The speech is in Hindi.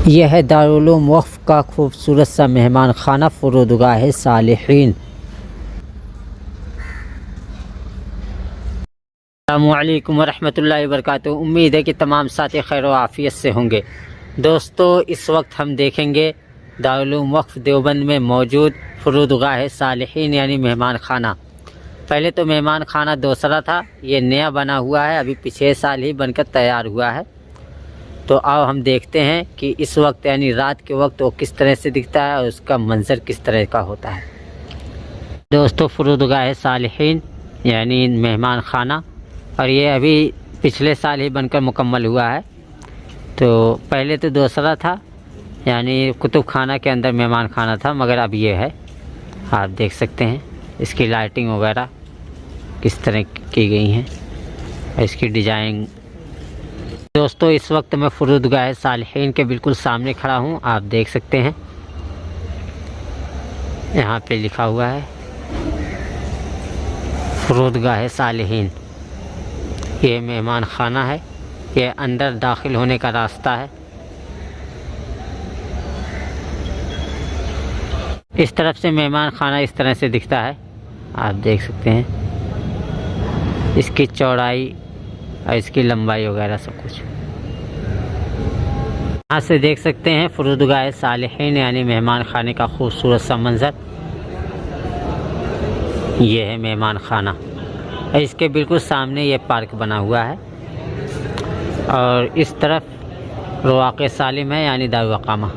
यह है दारुल वक़्फ़ का खूबसूरत सा मेहमान खाना फ़ुरूदगाह सालिहीन। अस्सलामुअलैकुम वरहमतुल्लाहि वबरकातुहू। उम्मीद है कि तमाम साथी खैर व आफ़ियत से होंगे। दोस्तों, इस वक्त हम देखेंगे दारुल वक़्फ़ देवबंद में मौजूद फ़ुरूदगाह सालिहीन यानी मेहमान खाना। पहले तो मेहमान खाना दूसरा था, ये नया बना हुआ है, अभी पिछले साल ही बनकर तैयार हुआ है। तो आओ हम देखते हैं कि इस वक्त यानी रात के वक्त वो किस तरह से दिखता है और उसका मंजर किस तरह का होता है। दोस्तों, फ़ुरूदगाह सालिहीन यानी मेहमान खाना, और ये अभी पिछले साल ही बनकर मुकम्मल हुआ है। तो पहले तो दूसरा था यानी कुतुब खाना के अंदर मेहमान खाना था, मगर अब ये है। आप देख सकते हैं इसकी लाइटिंग वगैरह किस तरह की गई हैं और इसकी डिज़ाइन। दोस्तों, इस वक्त मैं फ़ुरूदगाह सालिहीन के बिल्कुल सामने खड़ा हूँ। आप देख सकते हैं यहाँ पे लिखा हुआ है फ़ुरूदगाह सालिहीन। ये मेहमान खाना है, ये अंदर दाखिल होने का रास्ता है। इस तरफ से मेहमान खाना इस तरह से दिखता है। आप देख सकते हैं इसकी चौड़ाई और इसकी लंबाई वगैरह सब कुछ। यहाँ से देख सकते हैं फ़ुरूदगाह सालिहीन यानी मेहमान खाने का खूबसूरत सा मंजर। ये है मेहमान खाना और इसके बिल्कुल सामने ये पार्क बना हुआ है और इस तरफ रवाक़े सालिम है यानी दारुल वक़ामा।